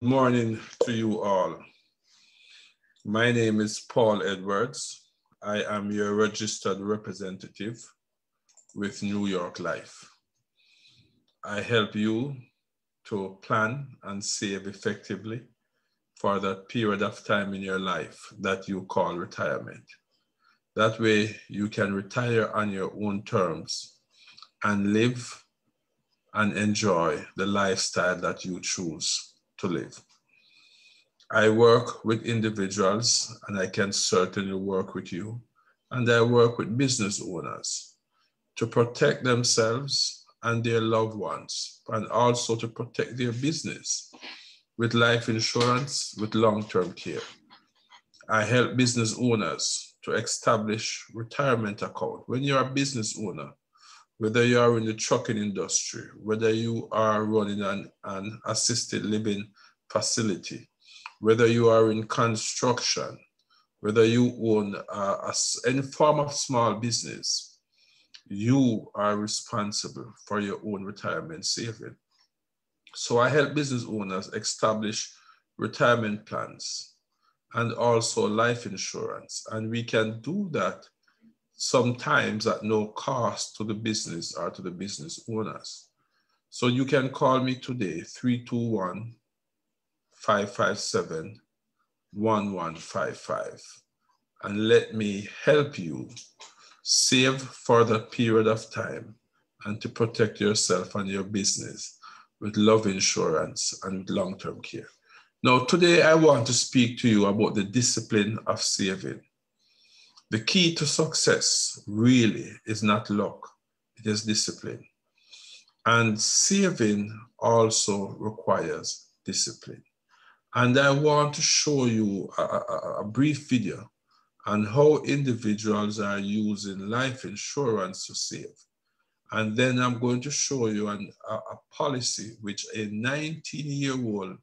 Morning to you all. My name is Paul Edwards. I am your registered representative with New York Life. I help you to plan and save effectively for that period of time in your life that you call retirement. That way you can retire on your own terms and live and enjoy the lifestyle that you choose to live. I work with individuals, and I can certainly work with you, and I work with business owners to protect themselves and their loved ones, and also to protect their business with life insurance, with long-term care. I help business owners to establish retirement account. When you're a business owner, whether you are in the trucking industry, whether you are running an assisted living facility, whether you are in construction, whether you own any form of small business, you are responsible for your own retirement saving. So I help business owners establish retirement plans and also life insurance. And we can do that sometimes at no cost to the business or to the business owners. So you can call me today, 321-557-1155, and let me help you save for the period of time and to protect yourself and your business with love insurance and with long-term care. Now, today I want to speak to you about the discipline of saving. The key to success really is not luck, it is discipline. And saving also requires discipline. And I want to show you a brief video on how individuals are using life insurance to save. And then I'm going to show you a policy which a 19-year-old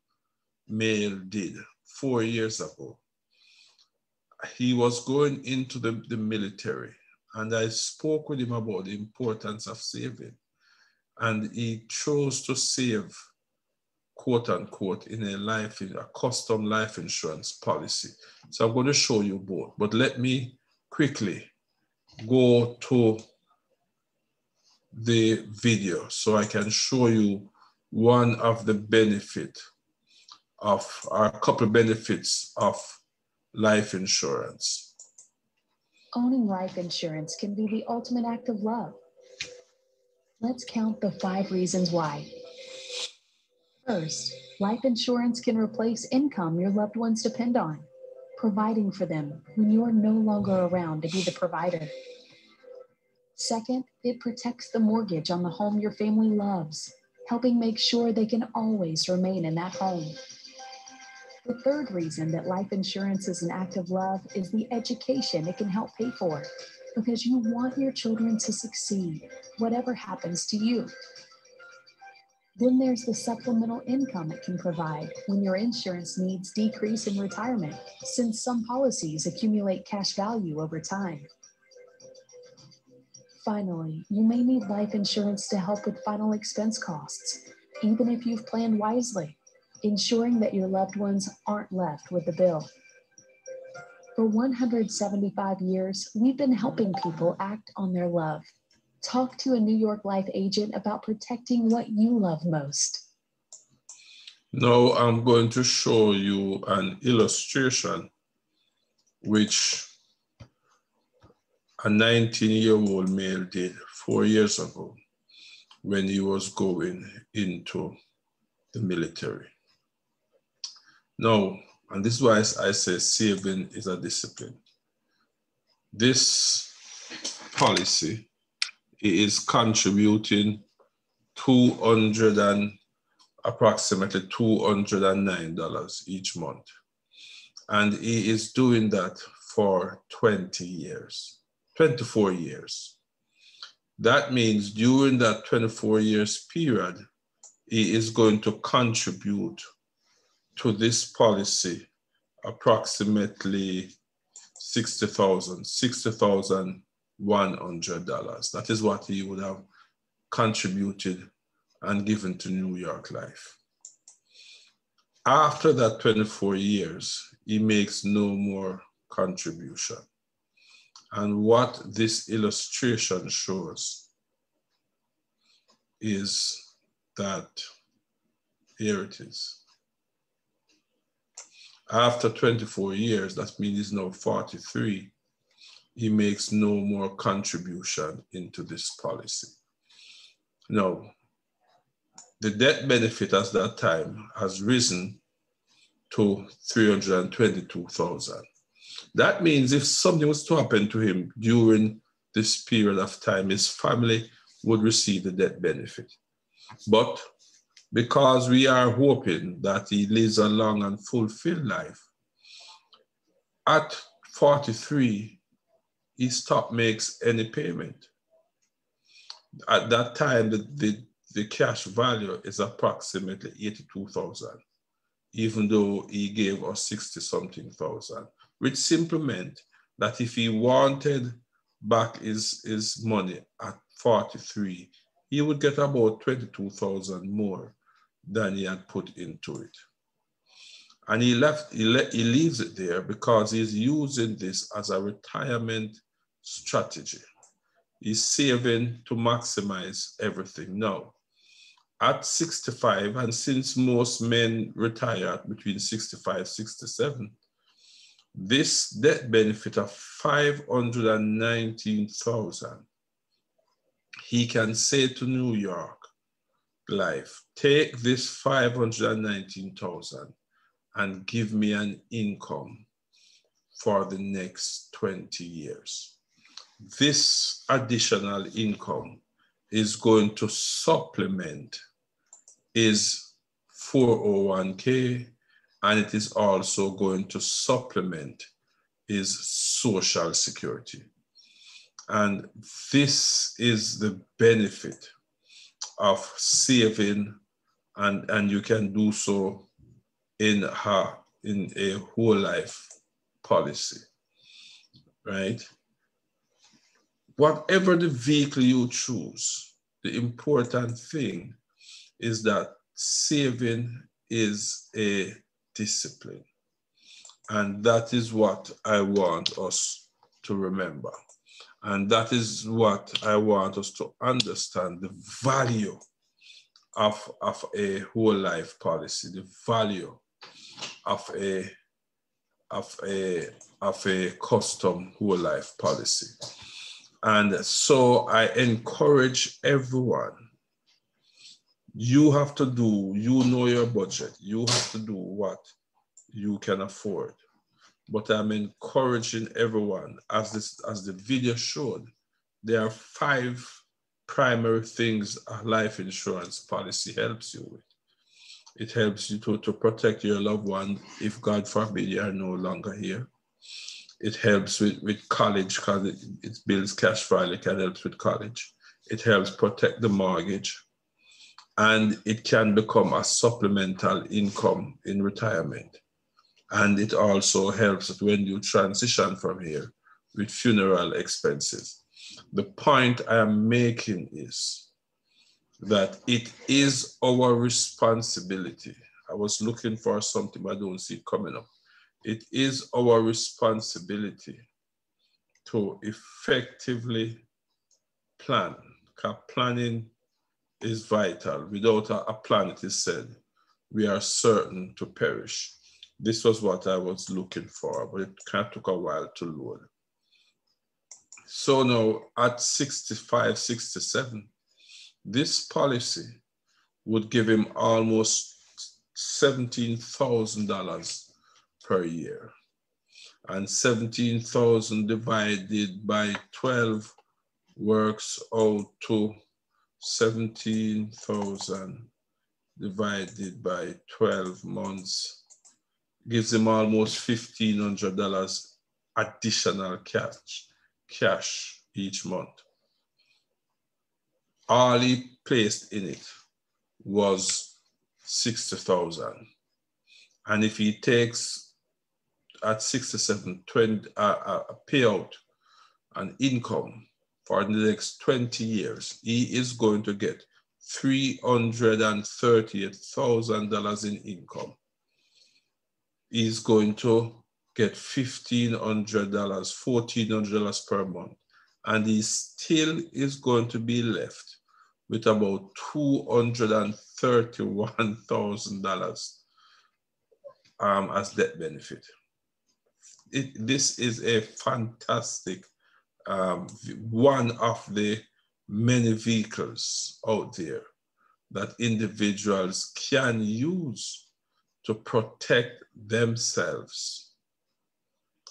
male did 4 years ago. He was going into the military, and I spoke with him about the importance of saving. And he chose to save, quote unquote, in a custom life insurance policy. So I'm going to show you both, but let me quickly go to the video so I can show you one of the benefits or a couple of benefits of life insurance. Owning life insurance can be the ultimate act of love. Let's count the 5 reasons why. First, life insurance can replace income your loved ones depend on, providing for them when you're no longer around to be the provider. Second, it protects the mortgage on the home your family loves, helping make sure they can always remain in that home. The third reason that life insurance is an act of love is the education it can help pay for, because you want your children to succeed, whatever happens to you. Then there's the supplemental income it can provide when your insurance needs decrease in retirement, since some policies accumulate cash value over time. Finally, you may need life insurance to help with final expense costs, even if you've planned wisely, ensuring that your loved ones aren't left with the bill. For 175 years, we've been helping people act on their love. Talk to a New York Life agent about protecting what you love most. Now I'm going to show you an illustration which a 19-year-old male did 4 years ago when he was going into the military. Now, and this is why I say saving is a discipline. This policy is contributing approximately $209 each month. And he is doing that for 24 years. That means during that 24 years period, he is going to contribute to this policy approximately $60,100. That is what he would have contributed and given to New York Life. After that 24 years, he makes no more contribution. And what this illustration shows is that, here it is. After 24 years, that means he's now 43, he makes no more contribution into this policy. Now, the death benefit at that time has risen to $322,000. That means if something was to happen to him during this period of time, his family would receive the death benefit. But because we are hoping that he lives a long and fulfilled life, at 43, he stopped makes any payment. At that time, the cash value is approximately 82,000, even though he gave us 60-something thousand, which simply meant that if he wanted back his money at 43, he would get about 22,000 more than he had put into it. And he leaves it there because he's using this as a retirement strategy. He's saving to maximize everything. Now, at 65, and since most men retire between 65, 67, this death benefit of $519,000, he can say to New York Life, take this $519,000 and give me an income for the next 20 years. This additional income is going to supplement his 401k, and it is also going to supplement his Social Security. And this is the benefit of saving, and you can do so in a whole life policy, right? Whatever the vehicle you choose, the important thing is that saving is a discipline. And that is what I want us to remember. And that is what I want us to understand, the value of a whole life policy, the value of a custom whole life policy. And so I encourage everyone, you have to do, you know your budget, you have to do what you can afford. But I'm encouraging everyone, as the video showed, there are 5 primary things a life insurance policy helps you with. It helps you to protect your loved one if, God forbid, you are no longer here. It helps with college because it builds cash value. It can help with college. It helps protect the mortgage. And it can become a supplemental income in retirement. And it also helps when you transition from here with funeral expenses. The point I am making is that it is our responsibility. I was looking for something, but I don't see it coming up. It is our responsibility to effectively plan, because planning is vital. Without a plan, it is said, we are certain to perish. This was what I was looking for, but it kind of took a while to load. So now at 65, 67, this policy would give him almost $17,000 per year. And 17,000 divided by 12 works out to 17,000 divided by 12 months gives him almost $1,500 additional cash each month. All he placed in it was $60,000. And if he takes at 67, a payout, an income for the next 20 years, he is going to get $338,000 in income. is going to get $1,500, $1,400 per month, and he still is going to be left with about $231,000 as death benefit. This is a fantastic one of the many vehicles out there that individuals can use to protect themselves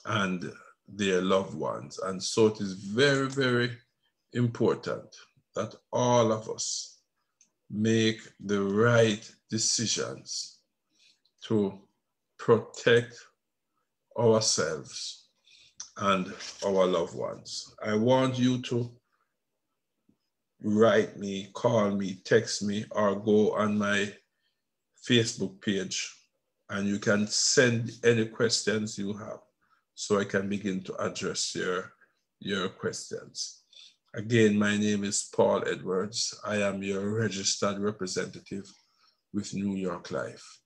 and their loved ones. And so it is very, very important that all of us make the right decisions to protect ourselves and our loved ones. I want you to write me, call me, text me, or go on my Facebook page, and you can send any questions you have so I can begin to address your questions. Again, my name is Paul Edwards. I am your registered representative with New York Life.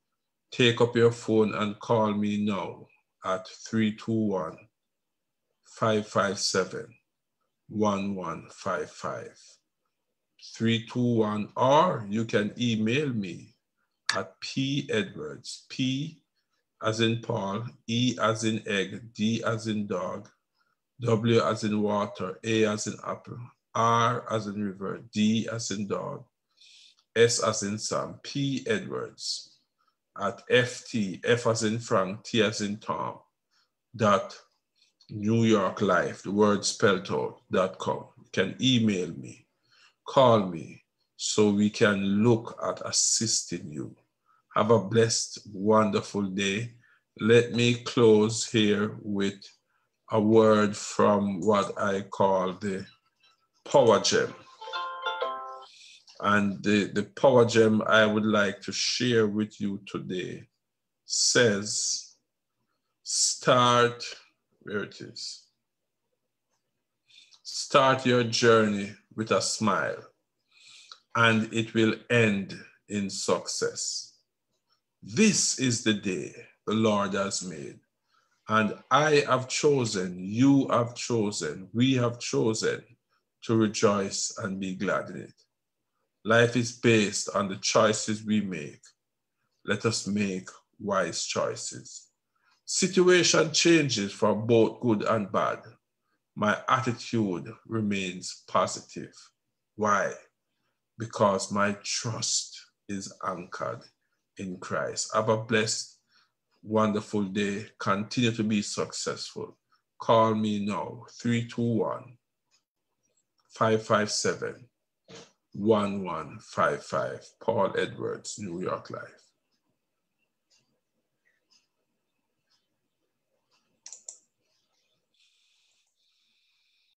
Take up your phone and call me now at 321-557-1155. 321, or you can email me at pedwards, P as in Paul, E as in egg, D as in dog, W as in water, A as in apple, R as in river, D as in dog, S as in Sam, P Edwards at FT, F as in Frank, T as in Tom, New York Life, the word spelled out, .com. You can email me, call me, so we can look at assisting you. Have a blessed, wonderful day. Let me close here with a word from what I call the power gem. And the power gem I would like to share with you today says, start, where it is, start your journey with a smile, and it will end in success. This is the day the Lord has made, and I have chosen, you have chosen, we have chosen to rejoice and be glad in it. Life is based on the choices we make. Let us make wise choices. Situation changes for both good and bad. My attitude remains positive. Why? Because my trust is anchored in Christ. Have a blessed, wonderful day. Continue to be successful. Call me now, 321-557-1155. Paul Edwards, New York Life.